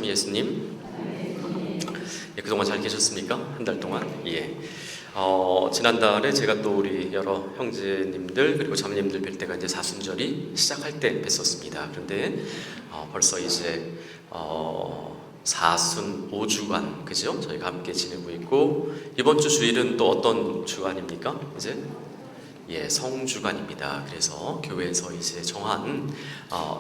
참 예수님. 예, 그동안 잘 계셨습니까? 한 달 동안. 예. 지난달에 제가 또 우리 여러 형제님들 그리고 자매님들 뵐 때가 이제 사순절이 시작할 때 뵀었습니다. 그런데 벌써 이제 사순 5주간 그죠? 저희가 함께 지내고 있고, 이번 주 주일은 또 어떤 주간입니까? 이제 예, 성주간입니다. 그래서 교회에서 이제 정한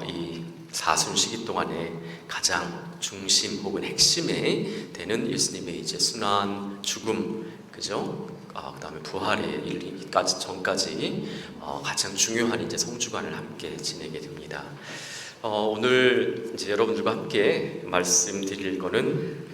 이 사순 시기 동안에 가장 중심 혹은 핵심에 되는 예수님의 이제 순환, 죽음, 그죠? 그다음에 부활에 이르기까지 전까지 가장 중요한 이제 성주간을 함께 지내게 됩니다. 오늘 이제 여러분들과 함께 말씀드릴 거는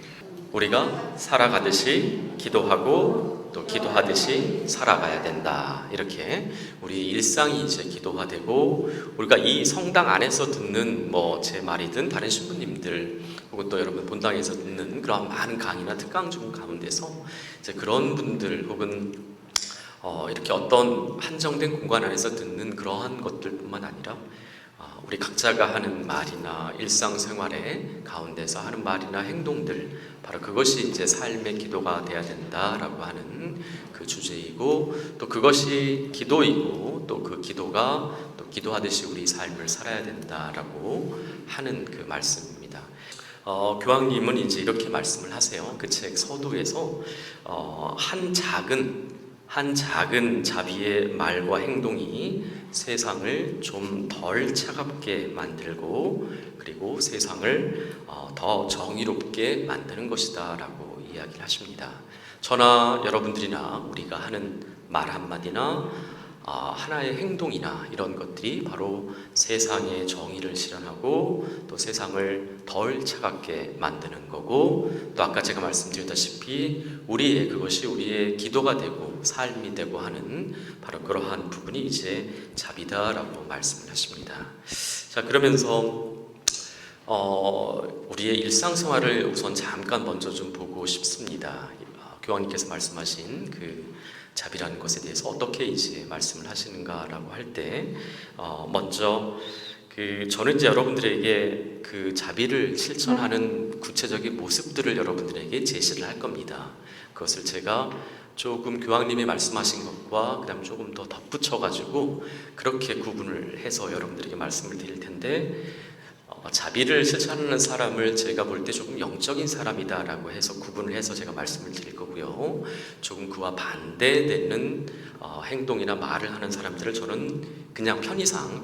우리가 살아가듯이 기도하고 또 기도하듯이 살아가야 된다. 이렇게 우리 일상이 이제 기도화되고, 우리가 이 성당 안에서 듣는 제 말이든 다른 신부님들 혹은 또 여러분 본당에서 듣는 그런 많은 강의나 특강 중 가운데서 이제 그런 분들 혹은 이렇게 어떤 한정된 공간 안에서 듣는 그러한 것들뿐만 아니라 우리 각자가 하는 말이나 일상생활의 가운데서 하는 말이나 행동들, 바로 그것이 이제 삶의 기도가 돼야 된다라고 하는 그 주제이고, 또 그것이 기도이고, 또 그 기도가 또 기도하듯이 우리 삶을 살아야 된다라고 하는 그 말씀입니다. 교황님은 이제 이렇게 말씀을 하세요. 그 책 서두에서 한 작은 자비의 말과 행동이 세상을 좀 덜 차갑게 만들고, 그리고 세상을 더 정의롭게 만드는 것이다 라고 이야기를 하십니다. 저나 여러분들이나 우리가 하는 말 한마디나 하나의 행동이나 이런 것들이 바로 세상의 정의를 실현하고 또 세상을 덜 차갑게 만드는 거고, 또 아까 제가 말씀드렸다시피 그것이 우리의 기도가 되고 삶이 되고 하는 바로 그러한 부분이 이제 자비다라고 말씀을 하십니다. 자, 그러면서 우리의 일상생활을 우선 잠깐 먼저 좀 보고 싶습니다. 교황님께서 말씀하신 그 자비라는 것에 대해서 어떻게 이제 말씀을 하시는가라고 할 때, 먼저 저는 이제 여러분들에게 그 자비를 실천하는 구체적인 모습들을 여러분들에게 제시를 할 겁니다. 그것을 제가 조금 교황님이 말씀하신 것과 그다음 조금 더 덧붙여가지고 그렇게 구분을 해서 여러분들에게 말씀을 드릴 텐데, 자비를 실천하는 사람을 제가 볼 때 조금 영적인 사람이다라고 해서 구분을 해서 제가 말씀을 드릴 거고요. 조금 그와 반대되는 행동이나 말을 하는 사람들을 저는 그냥 편의상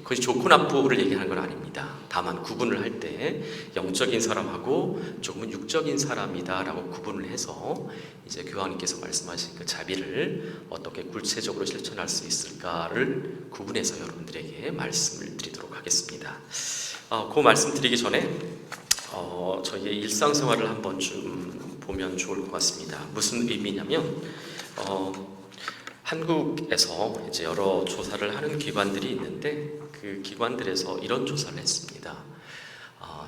그것이 좋고 나쁘를 얘기하는 건 아닙니다. 다만 구분을 할 때 영적인 사람하고 조금은 육적인 사람이다라고 구분을 해서 이제 교황님께서 말씀하신 그 자비를 어떻게 구체적으로 실천할 수 있을까를 구분해서 여러분들에게 말씀을 드리도록 하겠습니다. 그 말씀 드리기 전에 저희의 일상생활을 한번 좀 보면 좋을 것 같습니다. 무슨 의미냐면 한국에서 이제 여러 조사를 하는 기관들이 있는데, 그 기관들에서 이런 조사를 했습니다.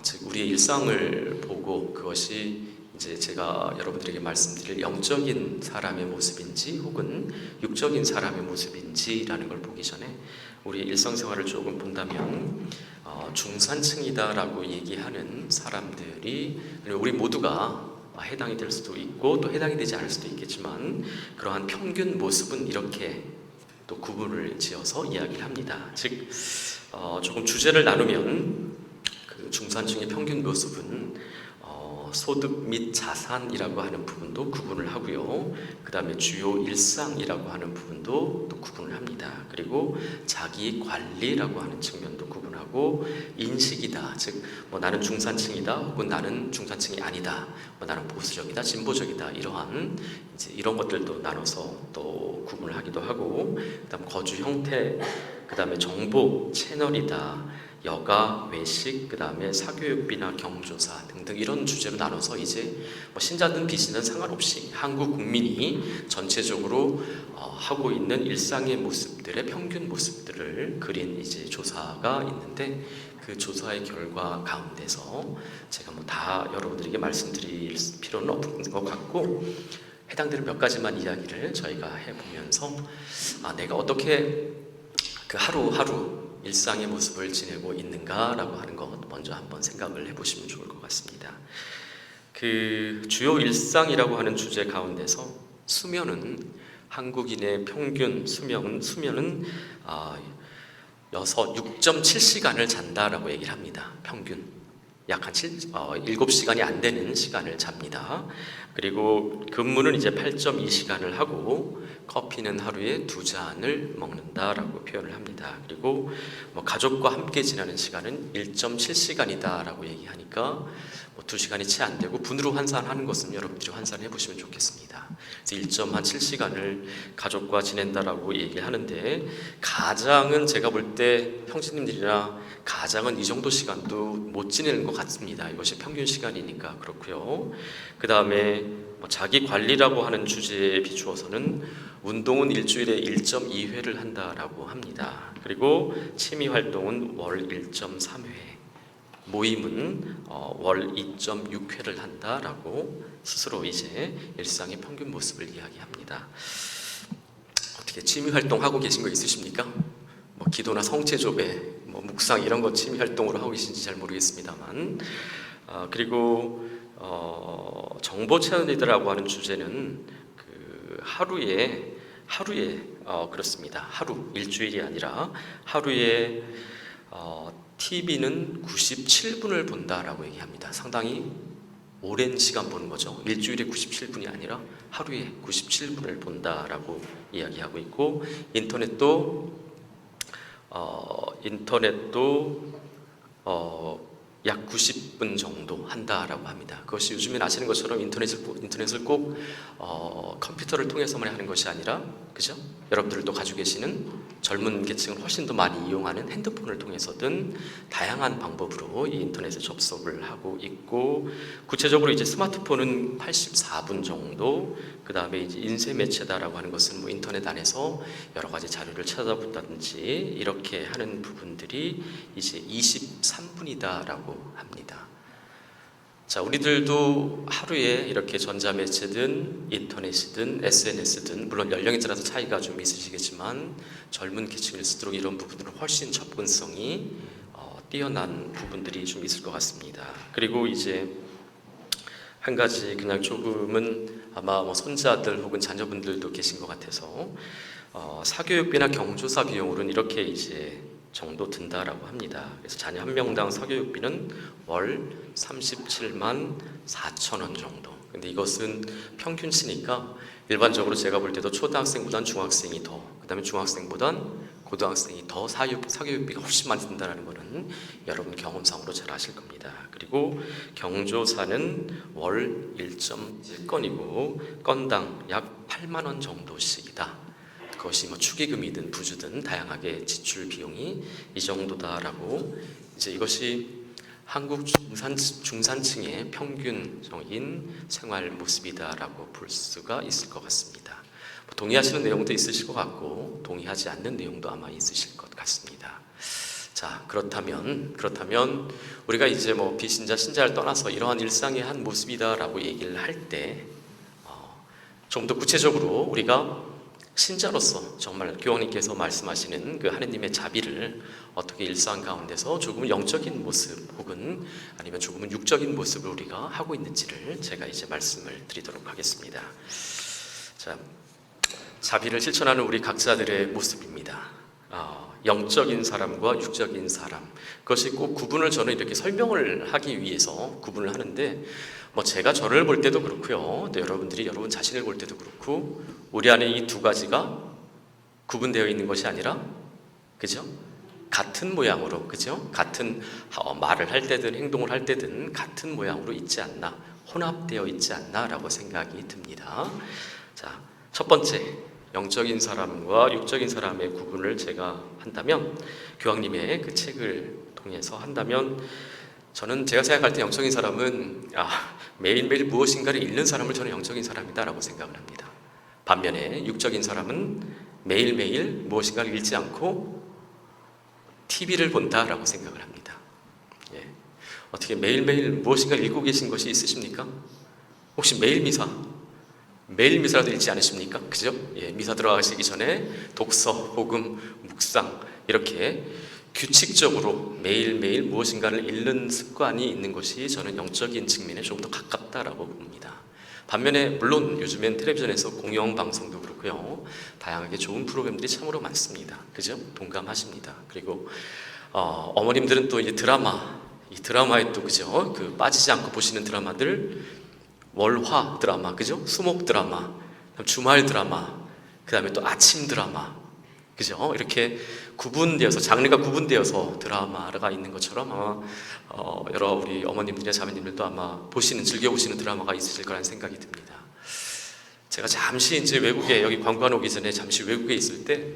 즉 우리의 일상을 보고 그것이 이제 제가 여러분들에게 말씀드릴 영적인 사람의 모습인지 혹은 육적인 사람의 모습인지라는 걸 보기 전에 우리 일상생활을 조금 본다면 중산층이다라고 얘기하는 사람들이, 우리 모두가 해당이 될 수도 있고 또 해당이 되지 않을 수도 있겠지만, 그러한 평균 모습은 이렇게 또 구분을 지어서 이야기를 합니다. 즉 조금 주제를 나누면 그 중산층의 평균 모습은 소득 및 자산이라고 하는 부분도 구분을 하고요. 그 다음에 주요 일상이라고 하는 부분도 또 구분을 합니다. 그리고 자기 관리라고 하는 측면도 구분하고, 인식이다, 즉 나는 중산층이다 혹은 나는 중산층이 아니다, 나는 보수적이다 진보적이다, 이런 것들도 나눠서 또 구분을 하기도 하고, 그 다음 거주 형태, 그 다음에 정보 채널이다, 여가, 외식, 그 다음에 사교육비나 경조사 등등 이런 주제로 나눠서 이제 신자든 비신자든 상관없이 한국 국민이 전체적으로 하고 있는 일상의 모습들의 평균 모습들을 그린 이제 조사가 있는데, 그 조사의 결과 가운데서 제가 다 여러분들에게 말씀드릴 필요는 없는 것 같고, 해당되는 몇 가지만 이야기를 저희가 해보면서 내가 어떻게 그 하루하루 일상의 모습을 지내고 있는가라고 하는 것 먼저 한번 생각을 해보시면 좋을 것 같습니다. 그 주요 일상이라고 하는 주제 가운데서 수면은 한국인의 평균 수면은 6.7시간을 잔다라고 얘기를 합니다. 평균 약 한 7시간이 안 되는 시간을 잡니다. 그리고 근무는 이제 8.2시간을 하고 커피는 하루에 2잔을 먹는다라고 표현을 합니다. 그리고 가족과 함께 지내는 시간은 1.7시간이다라고 얘기하니까 2시간이 채 안 되고 분으로 환산하는 것은 여러분들이 환산해 보시면 좋겠습니다. 그래서 1.7시간을 가족과 지낸다라고 얘기하는데, 가장은 제가 볼 때 형제님들이나 가장은 이 정도 시간도 못 지내는 것 같습니다. 이것이 평균 시간이니까 그렇고요. 그 다음에 자기 관리라고 하는 주제에 비추어서는 운동은 일주일에 1.2회를 한다라고 합니다. 그리고 취미 활동은 월 1.3회, 모임은 월 2.6회를 한다라고 스스로 이제 일상의 평균 모습을 이야기합니다. 어떻게 취미 활동 하고 계신 거 있으십니까? 기도나 성체조배, 묵상 이런 거 취미 활동으로 하고 계신지 잘 모르겠습니다만, 그리고 정보 채널이라고 하는 주제는 그 하루에 그렇습니다. 하루, 일주일이 아니라 하루에 TV는 97분을 본다라고 얘기합니다. 상당히 오랜 시간 보는 거죠. 일주일에 97분이 아니라 하루에 97분을 본다라고 이야기하고 있고, 인터넷도 약 90분 정도 한다라고 합니다. 그것이 요즘엔 아시는 것처럼 인터넷을 꼭 컴퓨터를 통해서만 하는 것이 아니라, 그죠? 여러분들도 가지고 계시는 젊은 계층은 훨씬 더 많이 이용하는 핸드폰을 통해서든 다양한 방법으로 이 인터넷에 접속을 하고 있고, 구체적으로 이제 스마트폰은 84분 정도, 그 다음에 이제 인쇄 매체다라고 하는 것은 인터넷 안에서 여러 가지 자료를 찾아본다든지 이렇게 하는 부분들이 이제 23분이다라고 합니다. 자, 우리들도 하루에 이렇게 전자매체든 인터넷이든 SNS든, 물론 연령에 따라서 차이가 좀 있으시겠지만 젊은 계층일수록 이런 부분들은 훨씬 접근성이 뛰어난 부분들이 좀 있을 것 같습니다. 그리고 이제 한 가지 그냥 조금은 아마 손자들 혹은 자녀분들도 계신 것 같아서 사교육비나 경조사 비용으로는 이렇게 이제 정도 든다라고 합니다. 그래서 자녀 한 명당 사교육비는 월 37만 4천 원 정도. 근데 이것은 평균치니까 일반적으로 제가 볼 때도 초등학생보단 중학생이 더, 그 다음에 중학생보단 고등학생이 더 사교육비가 훨씬 많이 든다는 것은 여러분 경험상으로 잘 아실 겁니다. 그리고 경조사는 월 1.1건이고 건당 약 8만 원 정도씩이다. 그것이 축의금이든 부주든 다양하게 지출 비용이 이 정도다라고, 이제 이것이 한국 중산층의 평균적인 생활 모습이다라고 볼 수가 있을 것 같습니다. 동의하시는 내용도 있으실 것 같고 동의하지 않는 내용도 아마 있으실 것 같습니다. 자, 그렇다면 우리가 이제 비신자 신자를 떠나서 이러한 일상의 한 모습이다라고 얘기를 할 때 좀 더 구체적으로 우리가 신자로서 정말 교황님께서 말씀하시는 그 하느님의 자비를 어떻게 일상 가운데서 조금은 영적인 모습 혹은 아니면 조금은 육적인 모습을 우리가 하고 있는지를 제가 이제 말씀을 드리도록 하겠습니다. 자, 자비를 실천하는 우리 각자들의 모습입니다. 영적인 사람과 육적인 사람, 그것이 꼭 구분을 저는 이렇게 설명을 하기 위해서 구분을 하는데, 제가 저를 볼 때도 그렇고요, 또 여러분들이 여러분 자신을 볼 때도 그렇고, 우리 안에 이 두 가지가 구분되어 있는 것이 아니라, 그죠? 같은 모양으로, 그죠? 같은 말을 할 때든 행동을 할 때든 같은 모양으로 있지 않나, 혼합되어 있지 않나라고 생각이 듭니다. 자, 첫 번째, 영적인 사람과 육적인 사람의 구분을 제가 한다면, 교황님의 그 책을 통해서 한다면, 저는 제가 생각할 때 영적인 사람은 매일매일 무엇인가를 읽는 사람을 저는 영적인 사람이다라고 생각을 합니다. 반면에 육적인 사람은 매일매일 무엇인가를 읽지 않고 TV를 본다라고 생각을 합니다. 예. 어떻게 매일매일 무엇인가를 읽고 계신 것이 있으십니까? 혹시 매일 미사라도 읽지 않으십니까? 그죠? 예, 미사 들어가시기 전에 독서, 복음, 묵상 이렇게 규칙적으로 매일매일 무엇인가를 읽는 습관이 있는 것이 저는 영적인 측면에 좀 더 가깝다라고 봅니다. 반면에 물론 요즘엔 텔레비전에서 공영방송도 그렇고요, 다양하게 좋은 프로그램들이 참으로 많습니다. 그죠? 동감하십니다. 그리고 어머님들은 또 이 드라마에 또 그죠? 그 빠지지 않고 보시는 드라마들, 월화 드라마, 그죠? 수목 드라마, 주말 드라마, 그 다음에 또 아침 드라마, 그죠? 이렇게 장르가 구분되어서 드라마가 있는 것처럼 아마 여러 우리 어머님들이나 자매님들도 아마 즐겨보시는 드라마가 있으실 거라는 생각이 듭니다. 제가 잠시 이제 외국에, 여기 관광 오기 전에 잠시 외국에 있을 때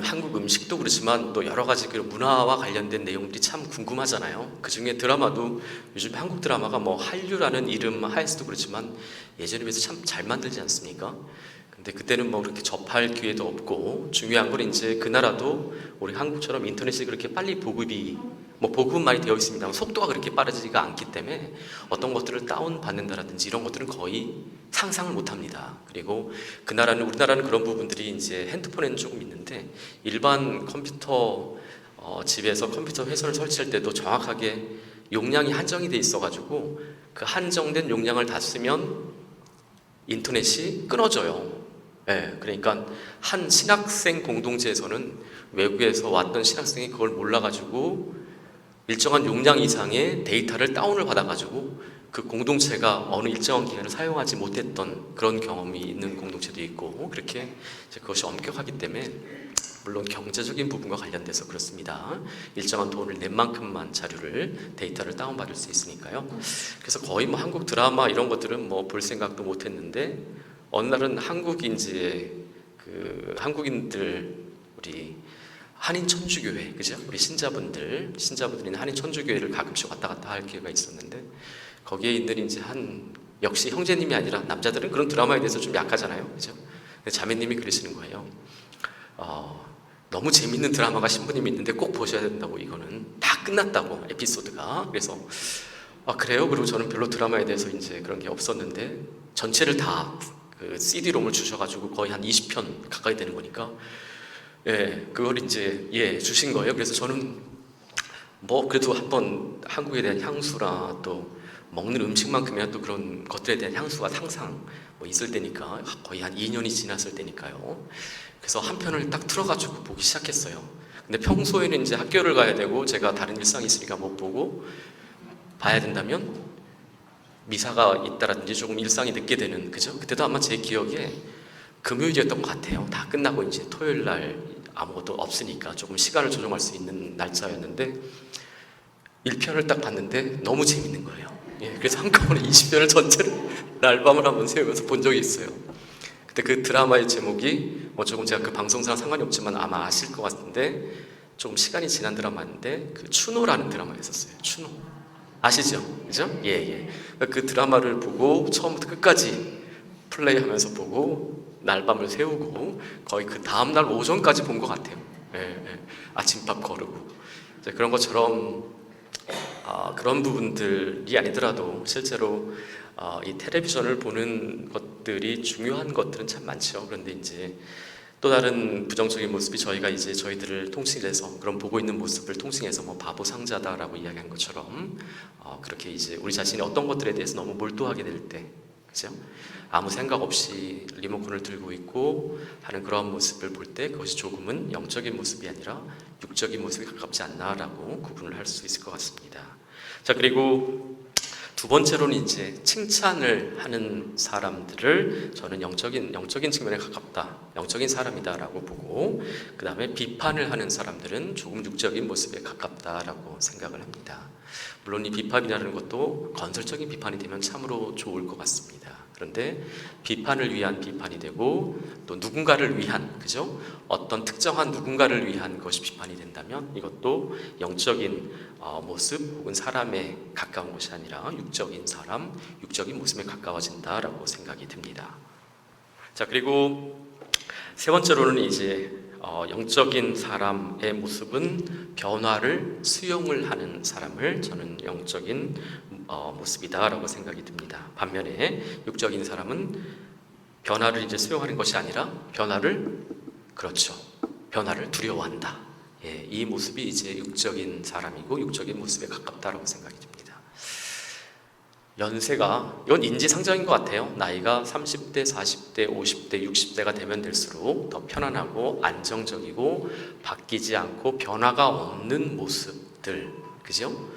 한국 음식도 그렇지만 또 여러 가지 그 문화와 관련된 내용들이 참 궁금하잖아요. 그 중에 드라마도 요즘 한국 드라마가 한류라는 이름 하에서도 그렇지만 예전에 비해서 참 잘 만들지 않습니까? 근데 그때는 그렇게 접할 기회도 없고, 중요한 건 이제 그 나라도 우리 한국처럼 인터넷이 그렇게 빨리 보급은 많이 되어 있습니다. 속도가 그렇게 빠르지가 않기 때문에 어떤 것들을 다운받는다라든지 이런 것들은 거의 상상을 못 합니다. 그리고 우리나라는 그런 부분들이 이제 핸드폰에는 조금 있는데, 일반 컴퓨터 집에서 컴퓨터 회선을 설치할 때도 정확하게 용량이 한정이 돼 있어가지고 그 한정된 용량을 다 쓰면 인터넷이 끊어져요. 그러니까 한 신학생 공동체에서는 외국에서 왔던 신학생이 그걸 몰라가지고 일정한 용량 이상의 데이터를 다운을 받아가지고 그 공동체가 어느 일정한 기간을 사용하지 못했던 그런 경험이 있는 공동체도 있고, 그렇게 그것이 엄격하기 때문에 물론 경제적인 부분과 관련돼서 그렇습니다. 일정한 돈을 낸 만큼만 데이터를 다운받을 수 있으니까요. 그래서 거의 한국 드라마 이런 것들은 볼 생각도 못했는데, 어느 날은 한국인들 우리 한인 천주교회, 그죠? 우리 신자분들인 한인 천주교회를 가끔씩 왔다 갔다 할 기회가 있었는데, 거기에 있는 이제 역시 형제님이 아니라 남자들은 그런 드라마에 대해서 좀 약하잖아요, 그죠? 근데 자매님이 그러시는 거예요. 너무 재밌는 드라마가 신부님이 있는데 꼭 보셔야 된다고, 이거는 다 끝났다고 에피소드가. 그래서 그래요? 그리고 저는 별로 드라마에 대해서 이제 그런 게 없었는데 전체를 다 CD롬을 주셔가지고 거의 한 20편 가까이 되는 거니까 그걸 이제 주신 거예요. 그래서 저는 그래도 한번 한국에 대한 향수라 또 먹는 음식만큼이나 또 그런 것들에 대한 향수가 항상 있을 때니까, 거의 한 2년이 지났을 때니까요. 그래서 한 편을 딱 틀어가지고 보기 시작했어요. 근데 평소에는 이제 학교를 가야 되고 제가 다른 일상이 있으니까 못 보고, 봐야 된다면 미사가 있다라든지 조금 일상이 늦게 되는, 그죠? 그때도 아마 제 기억에 금요일이었던 것 같아요. 다 끝나고 이제 토요일 날 아무것도 없으니까 조금 시간을 조정할 수 있는 날짜였는데 1편을 딱 봤는데 너무 재밌는 거예요. 그래서 한꺼번에 20편을 전체를 날밤을 한번 새우면서 본 적이 있어요. 그때 그 드라마의 제목이 조금 제가 그 방송사랑 상관이 없지만 아마 아실 것 같은데, 조금 시간이 지난 드라마인데 그 추노라는 드라마였었어요. 추노 아시죠? 그죠? 그 드라마를 보고 처음부터 끝까지 플레이하면서 보고 날밤을 새우고 거의 그 다음날 오전까지 본 것 같아요. 아침밥 거르고 그런 것처럼 그런 부분들이 아니더라도 실제로 이 텔레비전을 보는 것들이 중요한 것들은 참 많죠. 그런데 이제 또 다른 부정적인 모습이, 저희가 이제 저희들을 통칭해서, 그런 보고 있는 모습을 통칭해서 바보 상자다라고 이야기한 것처럼 그렇게 이제 우리 자신이 어떤 것들에 대해서 너무 몰두하게 될 때, 그죠? 아무 생각 없이 리모컨을 들고 있고 하는 그런 모습을 볼 때 그것이 조금은 영적인 모습이 아니라 육적인 모습에 가깝지 않나라고 구분을 할 수 있을 것 같습니다. 자, 그리고 두 번째로는 이제 칭찬을 하는 사람들을 저는 영적인 측면에 가깝다, 영적인 사람이다라고 보고, 그 다음에 비판을 하는 사람들은 조금 육적인 모습에 가깝다라고 생각을 합니다. 물론 이 비판이라는 것도 건설적인 비판이 되면 참으로 좋을 것 같습니다. 그런데 비판을 위한 비판이 되고 또 누군가를 위한, 그죠? 어떤 특정한 누군가를 위한 것이 비판이 된다면 이것도 영적인 모습 혹은 사람에 가까운 것이 아니라 육적인 사람, 육적인 모습에 가까워진다라고 생각이 듭니다. 자, 그리고 세 번째로는 이제 영적인 사람의 모습은 변화를 수용을 하는 사람을 저는 영적인 모습이다라고 생각이 듭니다. 반면에 육적인 사람은 변화를 이제 수용하는 것이 아니라 변화를 두려워한다. 예, 이 모습이 이제 육적인 사람이고 육적인 모습에 가깝다라고 생각이 듭니다. 연세가 이건 인지상정인 것 같아요. 나이가 30대, 40대, 50대, 60대가 되면 될수록 더 편안하고 안정적이고 바뀌지 않고 변화가 없는 모습들, 그죠?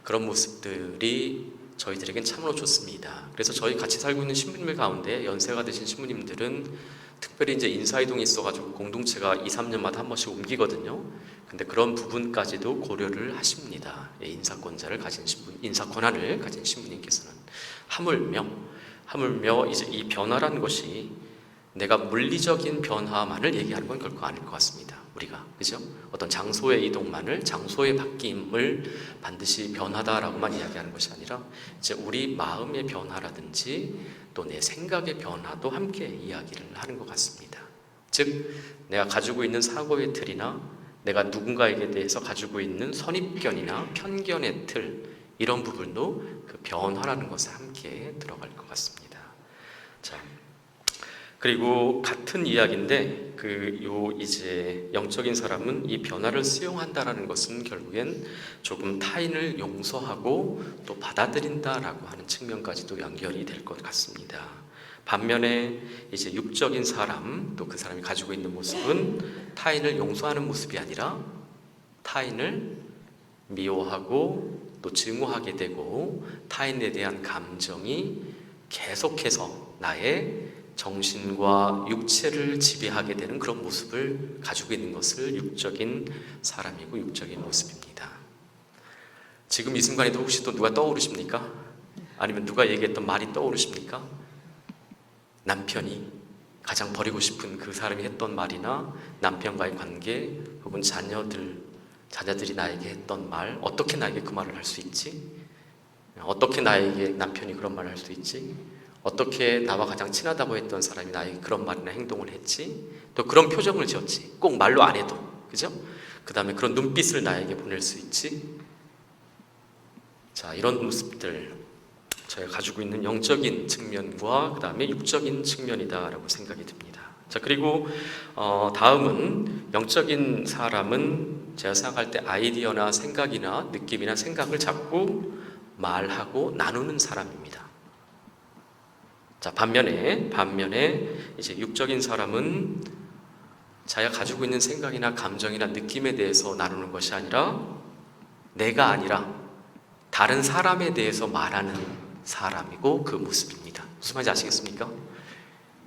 그런 모습들이 저희들에겐 참으로 좋습니다. 그래서 저희 같이 살고 있는 신부님들 가운데 연세가 드신 신부님들은 특별히 이제 인사이동이 있어가지고 공동체가 2, 3년마다 한 번씩 옮기거든요. 근데 그런 부분까지도 고려를 하십니다. 인사권자를 가진 신부, 인사 권한을 가진 신부님께서는 하물며 이제 이 변화라는 것이 내가 물리적인 변화만을 얘기하는 건 결코 아닐 것 같습니다. 우리가 그죠? 어떤 장소의 이동만을, 장소의 바뀜을 반드시 변화다라고만 이야기하는 것이 아니라 이제 우리 마음의 변화라든지 또 내 생각의 변화도 함께 이야기를 하는 것 같습니다. 즉 내가 가지고 있는 사고의 틀이나 내가 누군가에게 대해서 가지고 있는 선입견이나 편견의 틀, 이런 부분도 그 변화라는 것에 함께 들어갈 것 같습니다. 자, 그리고 같은 이야기인데 이제 영적인 사람은 이 변화를 수용한다라는 것은 결국엔 조금 타인을 용서하고 또 받아들인다라고 하는 측면까지도 연결이 될 것 같습니다. 반면에 이제 육적인 사람, 또 그 사람이 가지고 있는 모습은 타인을 용서하는 모습이 아니라 타인을 미워하고 또 증오하게 되고 타인에 대한 감정이 계속해서 나의 정신과 육체를 지배하게 되는 그런 모습을 가지고 있는 것을 육적인 사람이고 육적인 모습입니다. 지금 이 순간에도 혹시 또 누가 떠오르십니까? 아니면 누가 얘기했던 말이 떠오르십니까? 남편이 가장 버리고 싶은 그 사람이 했던 말이나 남편과의 관계 혹은 자녀들이 나에게 했던 말, 어떻게 나에게 그 말을 할 수 있지? 어떻게 나에게 남편이 그런 말을 할 수 있지? 어떻게 나와 가장 친하다고 했던 사람이 나에게 그런 말이나 행동을 했지? 또 그런 표정을 지었지? 꼭 말로 안 해도, 그죠? 그 다음에 그런 눈빛을 나에게 보낼 수 있지? 자, 이런 모습들, 저희가 가지고 있는 영적인 측면과 그 다음에 육적인 측면이다라고 생각이 듭니다. 자, 그리고 다음은 영적인 사람은 제가 생각할 때 아이디어나 생각이나 느낌이나 생각을 자꾸 말하고 나누는 사람입니다. 자, 반면에 이제 육적인 사람은 자기가 가지고 있는 생각이나 감정이나 느낌에 대해서 나누는 것이 아니라 내가 아니라 다른 사람에 대해서 말하는 사람이고 그 모습입니다. 무슨 말인지 아시겠습니까?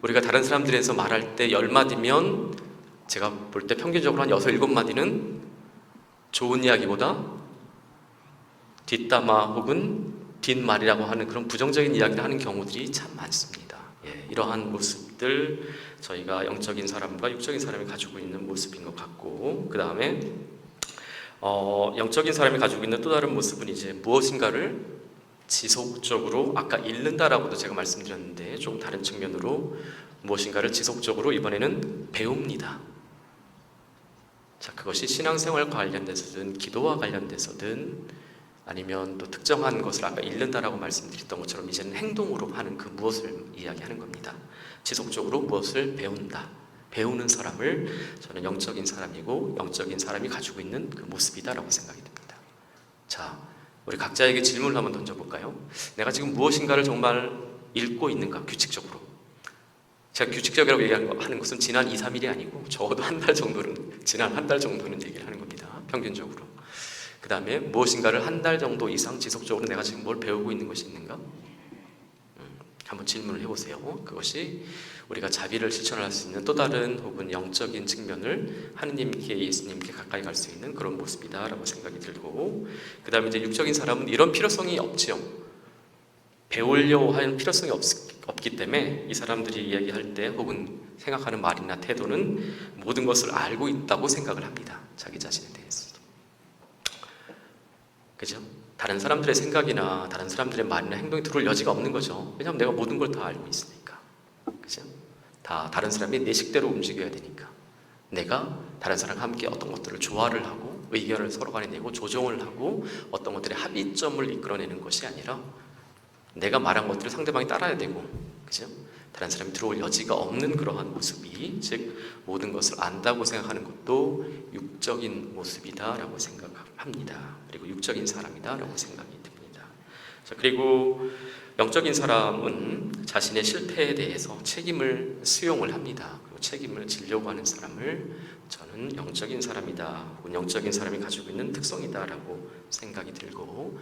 우리가 다른 사람들에서 말할 때 10마디면 제가 볼 때 평균적으로 한 6, 7마디는 좋은 이야기보다 뒷담화 혹은 뒷말이라고 하는 그런 부정적인 이야기를 하는 경우들이 참 많습니다. 예, 이러한 모습들 저희가 영적인 사람과 육적인 사람이 가지고 있는 모습인 것 같고, 그 다음에 영적인 사람이 가지고 있는 또 다른 모습은 이제 무엇인가를 지속적으로, 아까 잃는다라고도 제가 말씀드렸는데 조금 다른 측면으로 무엇인가를 지속적으로 이번에는 배웁니다. 자, 그것이 신앙생활과 관련돼서든 기도와 관련돼서든 아니면 또 특정한 것을 아까 잃는다라고 말씀드렸던 것처럼 이제는 행동으로 하는 그 무엇을 이야기하는 겁니다. 지속적으로 무엇을 배운다. 배우는 사람을 저는 영적인 사람이고 영적인 사람이 가지고 있는 그 모습이다라고 생각이 듭니다. 자, 우리 각자에게 질문을 한번 던져볼까요? 내가 지금 무엇인가를 정말 읽고 있는가? 규칙적으로. 제가 규칙적이라고 얘기하는 것은 지난 2, 3일이 아니고 적어도 지난 한 달 정도는 얘기를 하는 겁니다. 평균적으로. 그 다음에 무엇인가를 한 달 정도 이상 지속적으로 내가 지금 뭘 배우고 있는 것이 있는가? 한번 질문을 해보세요. 그것이 우리가 자비를 실천할 수 있는 또 다른 혹은 영적인 측면을 하느님께, 예수님께 가까이 갈 수 있는 그런 모습이다라고 생각이 들고, 그 다음에 이제 육적인 사람은 이런 필요성이 없지요. 배우려고 하는 필요성이 없기 때문에 이 사람들이 이야기할 때 혹은 생각하는 말이나 태도는 모든 것을 알고 있다고 생각을 합니다. 자기 자신에 대해서도. 그죠? 다른 사람들의 생각이나 다른 사람들의 말이나 행동이 들어올 여지가 없는 거죠. 왜냐하면 내가 모든 걸 다 알고 있으니까. 그죠? 다 다른 사람이 내 식대로 움직여야 되니까. 내가 다른 사람과 함께 어떤 것들을 조화를 하고 의견을 서로 간에 내고 조정을 하고 어떤 것들의 합의점을 이끌어내는 것이 아니라 내가 말한 것들을 상대방이 따라야 되고, 그죠? 다른 사람이 들어올 여지가 없는 그러한 모습이, 즉 모든 것을 안다고 생각하는 것도 육적인 모습이다라고 생각합니다. 그리고 육적인 사람이다라고 생각이 듭니다. 자, 그리고 영적인 사람은 자신의 실패에 대해서 책임을 수용을 합니다. 그리고 책임을 지려고 하는 사람을 저는 영적인 사람이다, 혹은 영적인 사람이 가지고 있는 특성이다라고 생각이 들고,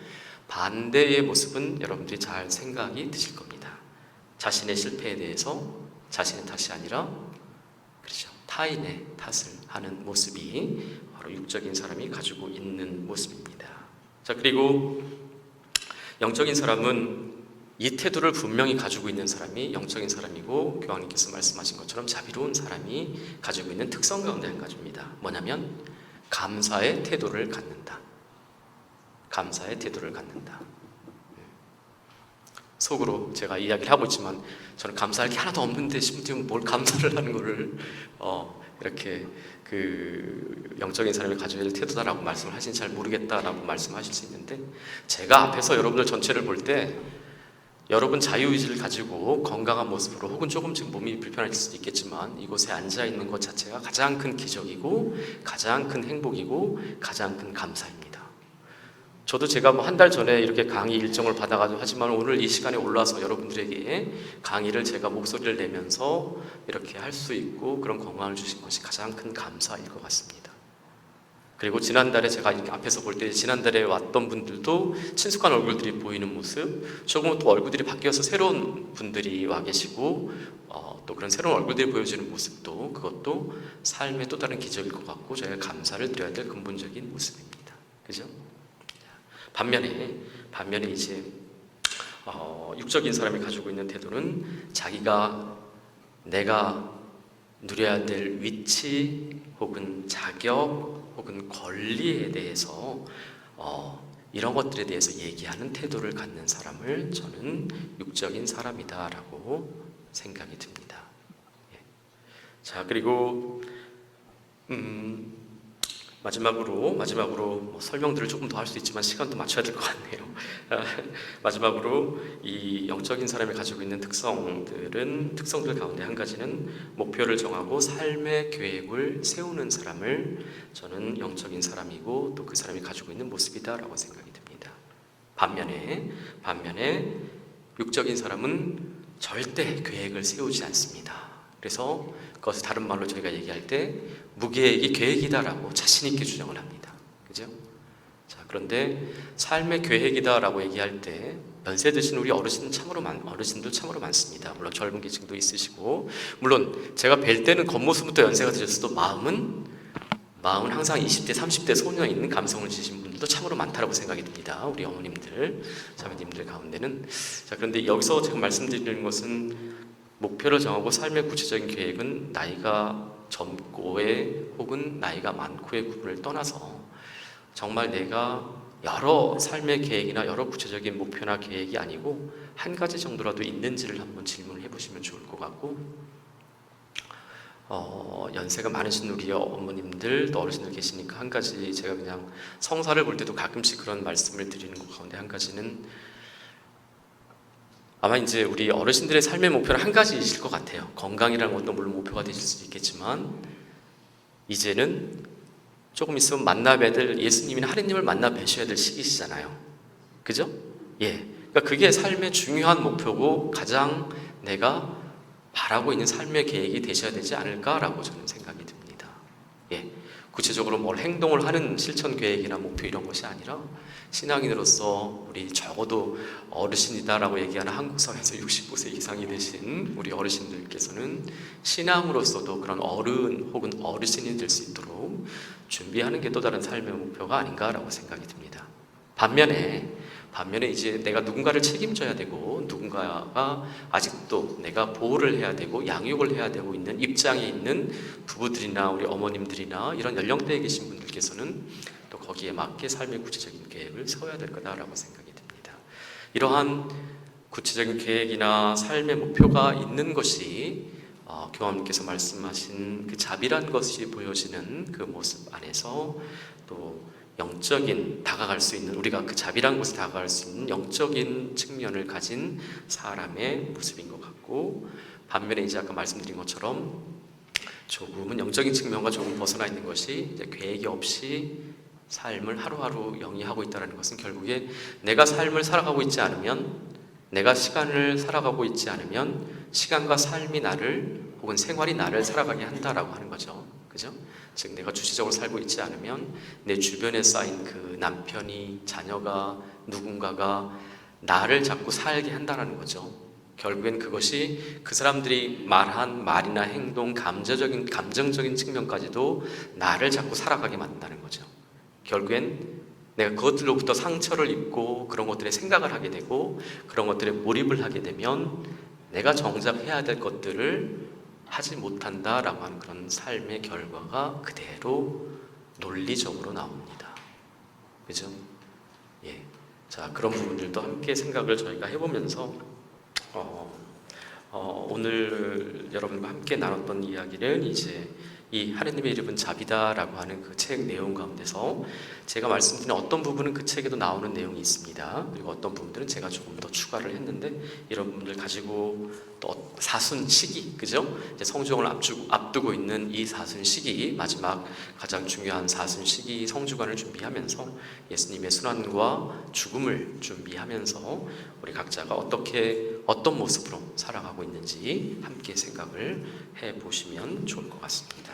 반대의 모습은 여러분들이 잘 생각이 드실 겁니다. 자신의 실패에 대해서 자신의 탓이 아니라, 그렇죠, 타인의 탓을 하는 모습이 바로 육적인 사람이 가지고 있는 모습입니다. 자, 그리고 영적인 사람은 이 태도를 분명히 가지고 있는 사람이 영적인 사람이고, 교황님께서 말씀하신 것처럼 자비로운 사람이 가지고 있는 특성 가운데 한 가지입니다. 뭐냐면 감사의 태도를 갖는다. 감사의 태도를 갖는다. 속으로 제가 이야기를 하고 있지만 저는 감사할 게 하나도 없는데 심지어 뭘 감사를 하는 거를 이렇게 그 영적인 사람이 가져야 될 태도다라고 말씀을 하시니 잘 모르겠다라고 말씀하실 수 있는데, 제가 앞에서 여러분들 전체를 볼 때 여러분 자유의지를 가지고 건강한 모습으로, 혹은 조금씩 몸이 불편할 수도 있겠지만 이곳에 앉아 있는 것 자체가 가장 큰 기적이고 가장 큰 행복이고 가장 큰 감사입니다. 저도 제가 뭐 한 달 전에 이렇게 강의 일정을 받아가지고, 하지만 오늘 이 시간에 올라와서 여러분들에게 강의를 제가 목소리를 내면서 이렇게 할 수 있고 그런 건강을 주신 것이 가장 큰 감사일 것 같습니다. 그리고 지난달에 제가 앞에서 볼 때 지난달에 왔던 분들도 친숙한 얼굴들이 보이는 모습, 조금 또 얼굴들이 바뀌어서 새로운 분들이 와 계시고 또 그런 새로운 얼굴들이 보여지는 모습도, 그것도 삶의 또 다른 기적일 것 같고 저희가 감사를 드려야 될 근본적인 모습입니다. 그죠? 반면에 이제 육적인 사람이 가지고 있는 태도는 내가 누려야 될 위치 혹은 자격 혹은 권리에 대해서 이런 것들에 대해서 얘기하는 태도를 갖는 사람을 저는 육적인 사람이다라고 생각이 듭니다. 예. 자, 그리고 마지막으로 뭐 설명들을 조금 더 할 수 있지만 시간도 맞춰야 될 것 같네요. 마지막으로 이 영적인 사람이 가지고 있는 특성들 가운데 한 가지는 목표를 정하고 삶의 계획을 세우는 사람을 저는 영적인 사람이고 또 그 사람이 가지고 있는 모습이다라고 생각이 듭니다. 반면에 육적인 사람은 절대 계획을 세우지 않습니다. 그래서 그것을 다른 말로 저희가 얘기할 때 무계획이 계획이다라고 자신 있게 주장을 합니다. 그죠? 자, 그런데 삶의 계획이다라고 얘기할 때 연세 드신 우리 어르신들 참으로 많습니다. 물론 젊은 계층도 있으시고, 물론 제가 뵐 때는 겉모습부터 연세가 드셨어도 마음은 항상 20대, 30대 소녀 있는 감성을 지신 분들도 참으로 많다라고 생각이 듭니다. 우리 어머님들, 자매님들 가운데는. 자, 그런데 여기서 제가 말씀드리는 것은 목표를 정하고 삶의 구체적인 계획은 나이가 젊고의 혹은 나이가 많고의 구분을 떠나서 정말 내가 여러 삶의 계획이나 여러 구체적인 목표나 계획이 아니고 한 가지 정도라도 있는지를 한번 질문을 해보시면 좋을 것 같고, 연세가 많으신 우리 어머님들 또 어르신들 계시니까 한 가지 제가 그냥 성사를 볼 때도 가끔씩 그런 말씀을 드리는 것 가운데 한 가지는, 아마 이제 우리 어르신들의 삶의 목표는 한 가지이실 것 같아요. 건강이라는 것도 물론 목표가 되실 수도 있겠지만 이제는 조금 있으면 만나 뵐 예수님이나 하느님을 만나 뵈셔야 될 시기시잖아요. 그죠? 예. 그러니까 그게 삶의 중요한 목표고 가장 내가 바라고 있는 삶의 계획이 되셔야 되지 않을까라고 저는 생각이 듭니다. 예. 구체적으로 뭘 행동을 하는 실천 계획이나 목표 이런 것이 아니라 신앙인으로서 우리 적어도 어르신이다라고 얘기하는 한국 사회에서 65세 이상이 되신 우리 어르신들께서는 신앙으로서도 그런 어른 혹은 어르신이 될 수 있도록 준비하는 게 또 다른 삶의 목표가 아닌가라고 생각이 듭니다. 반면에 이제 내가 누군가를 책임져야 되고 누군가가 아직도 내가 보호를 해야 되고 양육을 해야 되고 있는 입장에 있는 부부들이나 우리 어머님들이나 이런 연령대에 계신 분들께서는 또 거기에 맞게 삶의 구체적인 계획을 세워야 될 거다라고 생각이 듭니다. 이러한 구체적인 계획이나 삶의 목표가 있는 것이 교황님께서 말씀하신 그 자비란 것이 보여지는 그 모습 안에서 또 영적인 다가갈 수 있는, 우리가 그 자비라는 곳에 다가갈 수 있는 영적인 측면을 가진 사람의 모습인 것 같고, 반면에 이제 아까 말씀드린 것처럼 조금은 영적인 측면과 조금 벗어나 있는 것이 이제 계획이 없이 삶을 하루하루 영위하고 있다는 것은 결국에 내가 삶을 살아가고 있지 않으면, 내가 시간을 살아가고 있지 않으면 시간과 삶이 나를, 혹은 생활이 나를 살아가게 한다라고 하는 거죠. 그죠? 즉 내가 주체적으로 살고 있지 않으면 내 주변에 쌓인 그 남편이, 자녀가, 누군가가 나를 자꾸 살게 한다는 거죠. 결국엔 그것이 그 사람들이 말한 말이나 행동, 감정적인 측면까지도 나를 자꾸 살아가게 만든다는 거죠. 결국엔 내가 그것들로부터 상처를 입고 그런 것들에 생각을 하게 되고 그런 것들에 몰입을 하게 되면 내가 정작 해야 될 것들을 하지 못한다라고 하는 그런 삶의 결과가 그대로 논리적으로 나옵니다. 그죠? 예. 자, 그런 부분들도 함께 생각을 저희가 해보면서 오늘 여러분과 함께 나눴던 이야기를 이제 이 하느님의 이름은 자비다라고 하는 그 책 내용 가운데서 제가 말씀드린 어떤 부분은 그 책에도 나오는 내용이 있습니다. 그리고 어떤 부분들은 제가 조금 더 추가를 했는데, 이런 부분들 가지고 또 사순 시기, 그죠? 이제 성주공을 앞두고 있는 이 사순 시기, 마지막 가장 중요한 사순 시기 성주관을 준비하면서 예수님의 순환과 죽음을 준비하면서 우리 각자가 어떤 모습으로 살아가고 있는지 함께 생각을 해보시면 좋을 것 같습니다.